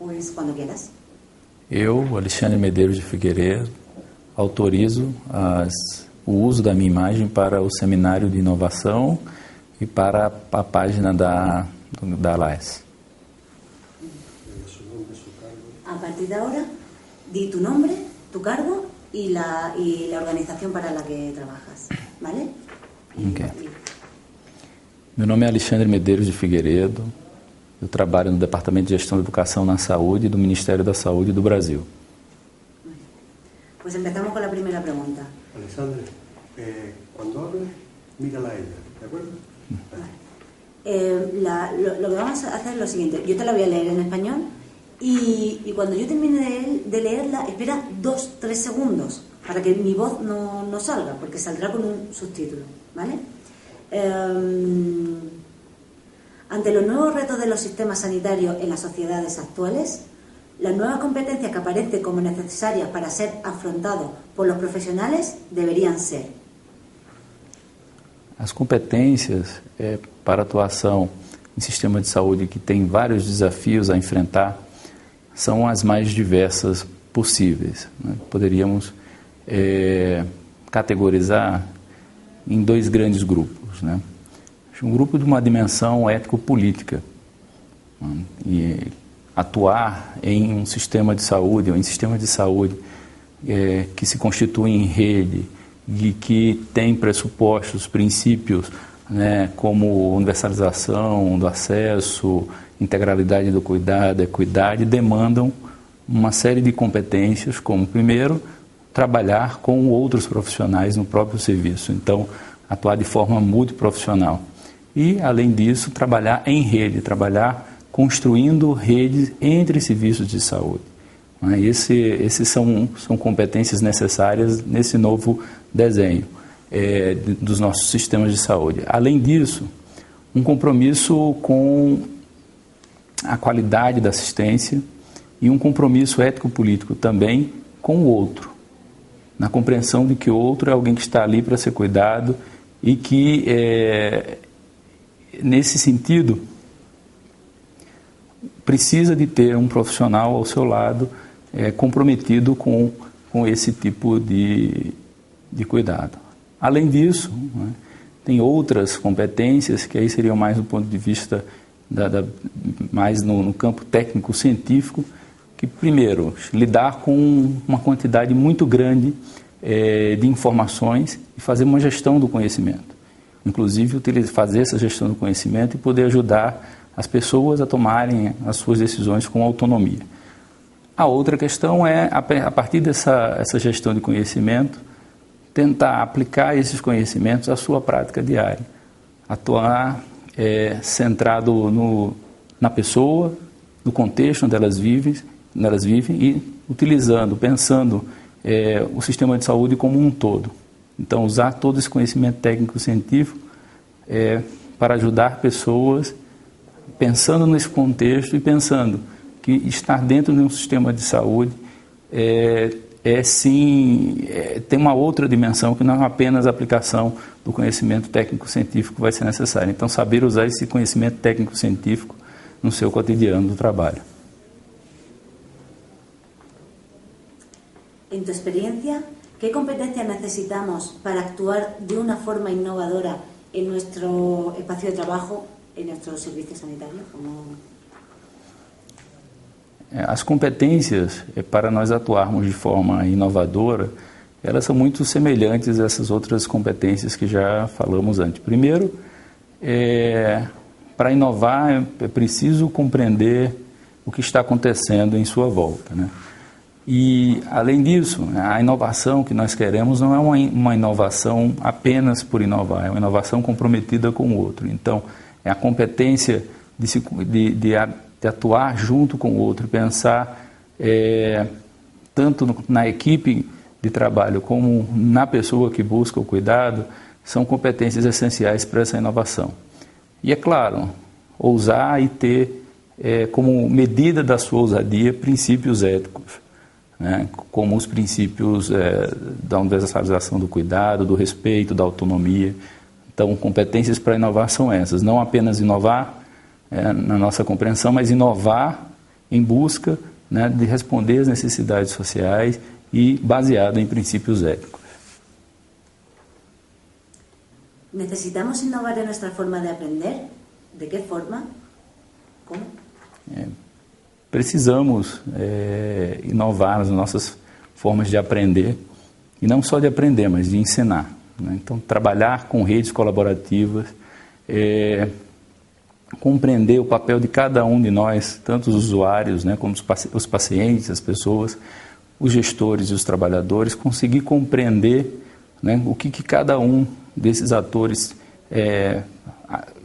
Pues cuando quieras. Eu, Alexandre Medeiros de Figueiredo, autorizo o uso da minha imagem para o Seminário de Inovação e para a página da LAES. A partir de ahora, di tu nombre, tu cargo y la organización para la que trabajas, ¿vale? Okay. Meu nome é Alexandre Medeiros de Figueiredo. Eu trabalho no Departamento de Gestão da Educação na Saúde do Ministério da Saúde do Brasil. Pues empezamos con la primera pregunta. Alexandre, cuando hables, mírala a ella, ¿de acuerdo? Lo que vamos a hacer es lo siguiente. Yo te la voy a leer en español y cuando yo termine de leerla, espera 2-3 segundos para que mi voz no salga, porque saldrá con un subtítulo, ¿vale? Ante los nuevos retos de los sistemas sanitarios en las sociedades actuales, las nuevas competencias que aparecen como necesarias para ser afrontados por los profesionales deberían ser. As competências para atuação em sistema de saúde que tem vários desafios a enfrentar são as mais diversas possíveis, né? Poderíamos categorizar em 2 grandes grupos, né? Um grupo de uma dimensão ético-política, né? E atuar em um sistema de saúde, ou em sistema de saúde que se constitui em rede e que tem pressupostos, princípios, né, como universalização do acesso, integralidade do cuidado, equidade, demandam uma série de competências, como, primeiro, trabalhar com outros profissionais no próprio serviço. Então, atuar de forma multiprofissional. E, além disso, trabalhar em rede, trabalhar construindo redes entre serviços de saúde. Esses são competências necessárias nesse novo desenho dos nossos sistemas de saúde. Além disso, um compromisso com a qualidade da assistência e um compromisso ético-político também com o outro, na compreensão de que o outro é alguém que está ali para ser cuidado e que, nesse sentido, precisa de ter um profissional ao seu lado comprometido com esse tipo de cuidado. Além disso, né, tem outras competências que aí seriam mais do ponto de vista mais no campo técnico-científico, que, primeiro, lidar com uma quantidade muito grande de informações e fazer uma gestão do conhecimento. Inclusive, fazer essa gestão do conhecimento e poder ajudar as pessoas a tomarem as suas decisões com autonomia. A outra questão é, a partir dessa gestão de conhecimento, tentar aplicar esses conhecimentos à sua prática diária. Atuar centrado na pessoa, no contexto onde elas vivem e utilizando, pensando o sistema de saúde como um todo. Então, usar todo esse conhecimento técnico-científico para ajudar pessoas, pensando nesse contexto e pensando que estar dentro de um sistema de saúde tem uma outra dimensão que não é apenas a aplicação do conhecimento técnico-científico que vai ser necessário. Então, saber usar esse conhecimento técnico-científico no seu cotidiano do trabalho. En tu experiencia, ¿qué competencias necesitamos para actuar de una forma innovadora en nuestro espacio de trabajo, en nuestros servicios sanitarios? As competências para nós atuarmos de forma inovadora, elas são muito semelhantes a essas outras competências que já falamos antes. Primeiro, para inovar é preciso compreender o que está acontecendo em sua volta, né? E, além disso, a inovação que nós queremos não é uma inovação apenas por inovar, é uma inovação comprometida com o outro. Então, é a competência de atuar junto com o outro, pensar tanto na equipe de trabalho como na pessoa que busca o cuidado, são competências essenciais para essa inovação. E, é claro, ousar e ter como medida da sua ousadia princípios éticos, né, como os princípios da universalização do cuidado, do respeito, da autonomia. Então, competências para inovar são essas, não apenas inovar na nossa compreensão, mas inovar em busca, né, de responder às necessidades sociais e baseado em princípios éticos. ¿Necesitamos innovar en nuestra forma de aprender? ¿De qué forma? ¿Cómo? Precisamos inovar nas nossas formas de aprender, e não só de aprender, mas de ensinar, né? Então, trabalhar com redes colaborativas, compreender o papel de cada um de nós, tanto os usuários, né, como os pacientes, as pessoas, os gestores e os trabalhadores, conseguir compreender, né, o que cada um desses atores,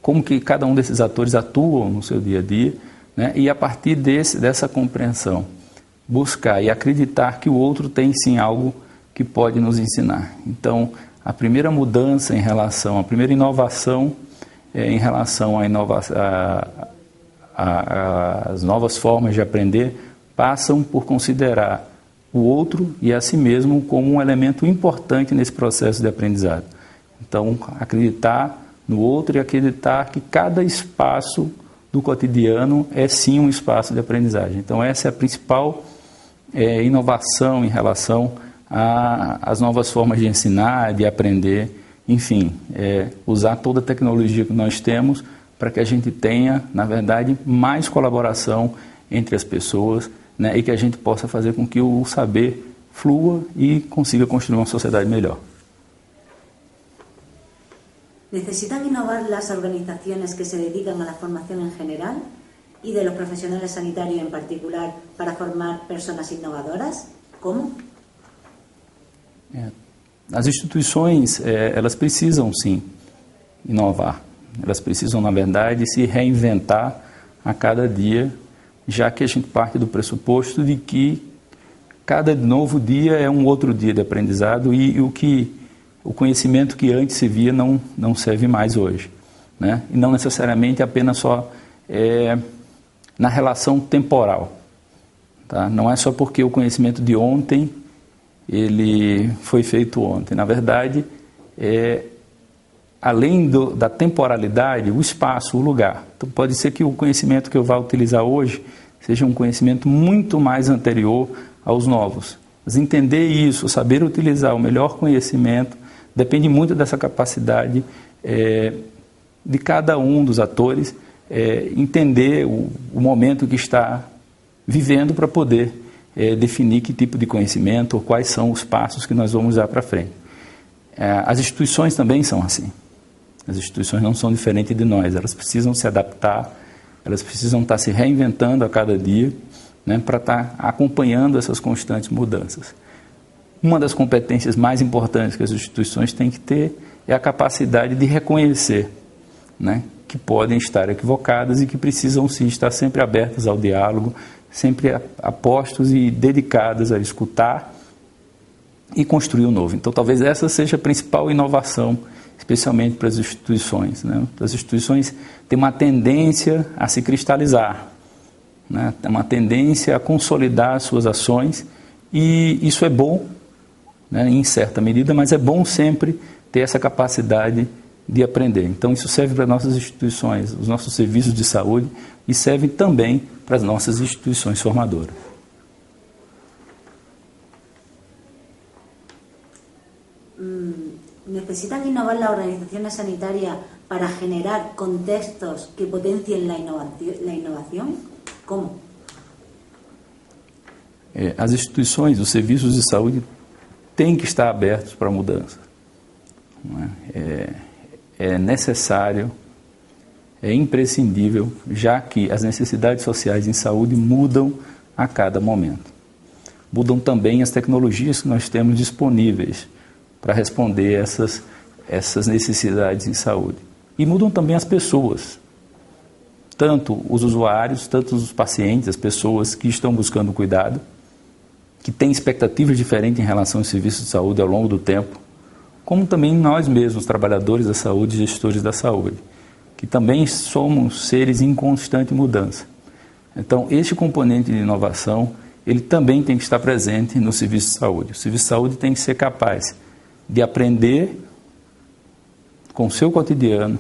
como que cada um desses atores atuam no seu dia a dia, né, e a partir dessa compreensão, buscar e acreditar que o outro tem sim algo que pode nos ensinar. Então, a primeira mudança a primeira inovação em relação às novas formas de aprender passam por considerar o outro e a si mesmo como um elemento importante nesse processo de aprendizado. Então, acreditar no outro e acreditar que cada espaço do cotidiano é sim um espaço de aprendizagem. Então, essa é a principal inovação em relação às novas formas de ensinar, de aprender, enfim, usar toda a tecnologia que nós temos para que a gente tenha, na verdade, mais colaboração entre as pessoas, né, e que a gente possa fazer com que o saber flua e consiga construir uma sociedade melhor. ¿Necesitan innovar las organizaciones que se dedican a la formación en general y de los profesionales sanitarios en particular para formar personas innovadoras? ¿Cómo? As instituições, elas precisam sim inovar. Elas precisam, na verdade, se reinventar a cada dia, já que a gente parte do pressuposto de que cada novo dia é um outro dia de aprendizado e o conhecimento que antes se via não serve mais hoje, né? E não necessariamente apenas só na relação temporal, tá? Não é só porque o conhecimento de ontem ele foi feito ontem. Na verdade, além da temporalidade, o espaço, o lugar. Então, pode ser que o conhecimento que eu vá utilizar hoje seja um conhecimento muito mais anterior aos novos. Mas entender isso, saber utilizar o melhor conhecimento, depende muito dessa capacidade de cada um dos atores, entender o momento que está vivendo para poder definir que tipo de conhecimento ou quais são os passos que nós vamos dar para frente. As instituições também são assim. As instituições não são diferentes de nós, elas precisam se adaptar, elas precisam estar se reinventando a cada dia, né, para estar acompanhando essas constantes mudanças. Uma das competências mais importantes que as instituições têm que ter é a capacidade de reconhecer, né, que podem estar equivocadas e que precisam sim estar sempre abertas ao diálogo, sempre apostos e dedicadas a escutar e construir o novo. Então, talvez essa seja a principal inovação, especialmente para as instituições, né? As instituições têm uma tendência a se cristalizar, né? Tem uma tendência a consolidar as suas ações, e isso é bom, né, em certa medida, mas é bom sempre ter essa capacidade de aprender. Então, isso serve para nossas instituições, os nossos serviços de saúde, e serve também para as nossas instituições formadoras. ¿Necesitan innovar las organizaciones sanitarias para generar contextos que potencien la innovación? ¿Cómo? As instituições, os serviços de saúde têm que estar abertos para a mudança. É necessário, é imprescindível, já que as necessidades sociais em saúde mudam a cada momento. Mudam também as tecnologias que nós temos disponíveis para responder essas necessidades em saúde. E mudam também as pessoas, tanto os usuários, tanto os pacientes, as pessoas que estão buscando cuidado, que têm expectativas diferentes em relação aos serviços de saúde ao longo do tempo, como também nós mesmos, trabalhadores da saúde, gestores da saúde, que também somos seres em constante mudança. Então, este componente de inovação, ele também tem que estar presente no serviço de saúde. O serviço de saúde tem que ser capaz de aprender com o seu cotidiano,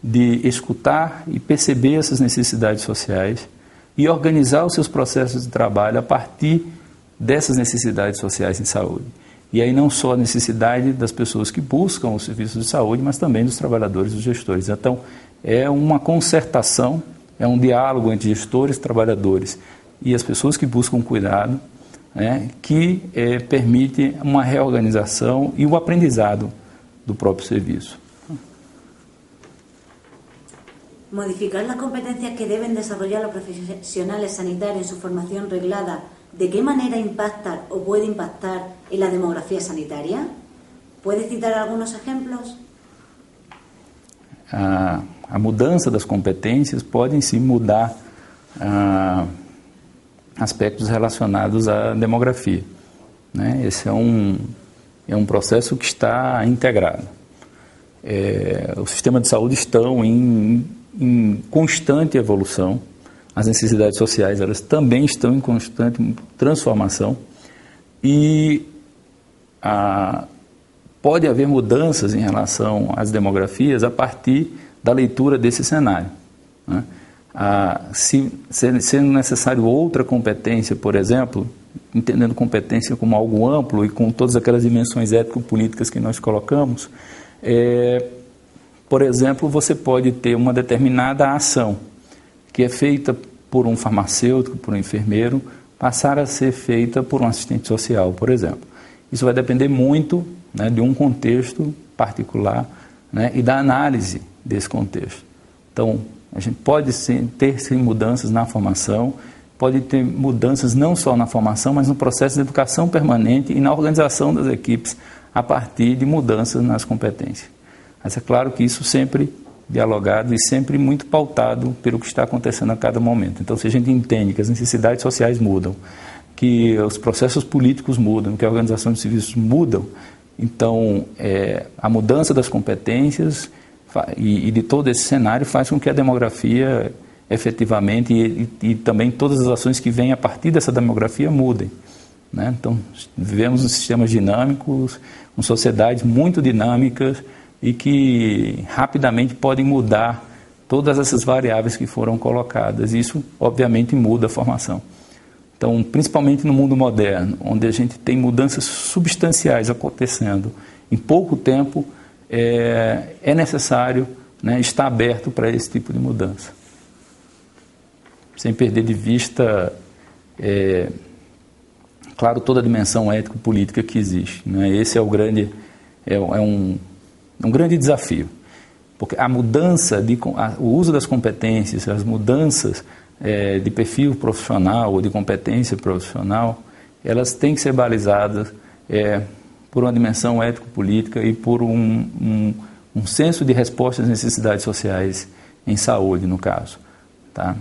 de escutar e perceber essas necessidades sociais, e organizar os seus processos de trabalho a partir dessas necessidades sociais em saúde. E aí não só a necessidade das pessoas que buscam os serviços de saúde, mas também dos trabalhadores e dos gestores. Então, é uma concertação, é um diálogo entre gestores, trabalhadores e as pessoas que buscam cuidado, que permite uma reorganização e o aprendizado do próprio serviço. Modificar las competencias que deben desarrollar los profesionales sanitarios en su formación reglada, ¿de qué manera impacta o puede impactar en la demografía sanitaria? ¿Puede citar algunos ejemplos? A mudança das competências pode sim mudar aspectos relacionados à demografia, né? Esse é um processo que está integrado. O sistema de saúde estão em constante evolução, as necessidades sociais elas também estão em constante transformação e pode haver mudanças em relação às demografias a partir da leitura desse cenário, né? Sendo necessário outra competência, por exemplo, entendendo competência como algo amplo e com todas aquelas dimensões ético-políticas que nós colocamos, por exemplo, você pode ter uma determinada ação que é feita por um farmacêutico, por um enfermeiro, passar a ser feita por um assistente social, por exemplo. Isso vai depender muito, né, de um contexto particular, né, e da análise desse contexto. Então, a gente pode ter sim mudanças na formação, pode ter mudanças não só na formação, mas no processo de educação permanente e na organização das equipes a partir de mudanças nas competências. Mas é claro que isso sempre dialogado e sempre muito pautado pelo que está acontecendo a cada momento. Então, se a gente entende que as necessidades sociais mudam, que os processos políticos mudam, que a organização de serviços mudam, então a mudança das competências e de todo esse cenário faz com que a demografia efetivamente e também todas as ações que vêm a partir dessa demografia mudem, né? Então, vivemos em sistemas dinâmicos, com sociedades muito dinâmicas e que rapidamente podem mudar todas essas variáveis que foram colocadas. Isso, obviamente, muda a formação. Então, principalmente no mundo moderno, onde a gente tem mudanças substanciais acontecendo em pouco tempo, é necessário, né, estar aberto para esse tipo de mudança. Sem perder de vista, claro, toda a dimensão ético-política que existe, né? Esse é o grande, um grande desafio, porque a mudança, o uso das competências, as mudanças de perfil profissional ou de competência profissional, elas têm que ser balizadas por uma dimensão ético-política e por um senso de resposta às necessidades sociais em saúde, no caso, tá?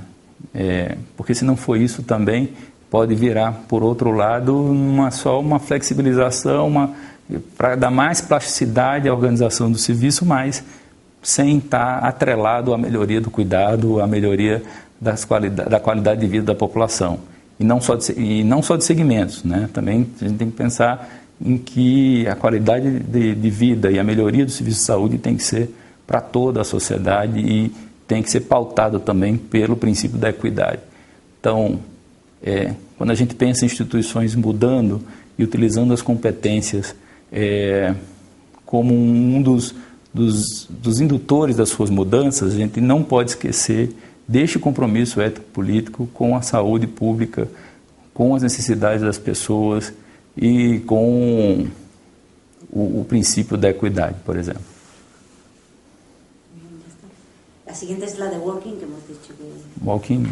Porque se não for isso também pode virar, por outro lado, só uma flexibilização, para dar mais plasticidade à organização do serviço, mas sem estar atrelado à melhoria do cuidado, à melhoria da qualidade de vida da população. E não só de segmentos, né? Também a gente tem que pensar em que a qualidade de vida e a melhoria do serviço de saúde tem que ser para toda a sociedade e tem que ser pautado também pelo princípio da equidade. Então, quando a gente pensa em instituições mudando e utilizando as competências como um dos indutores das suas mudanças, a gente não pode esquecer deste compromisso ético-político com a saúde pública, com as necessidades das pessoas e com o princípio da equidade, por exemplo. La siguiente es la de walking, que hemos dicho que... Walking.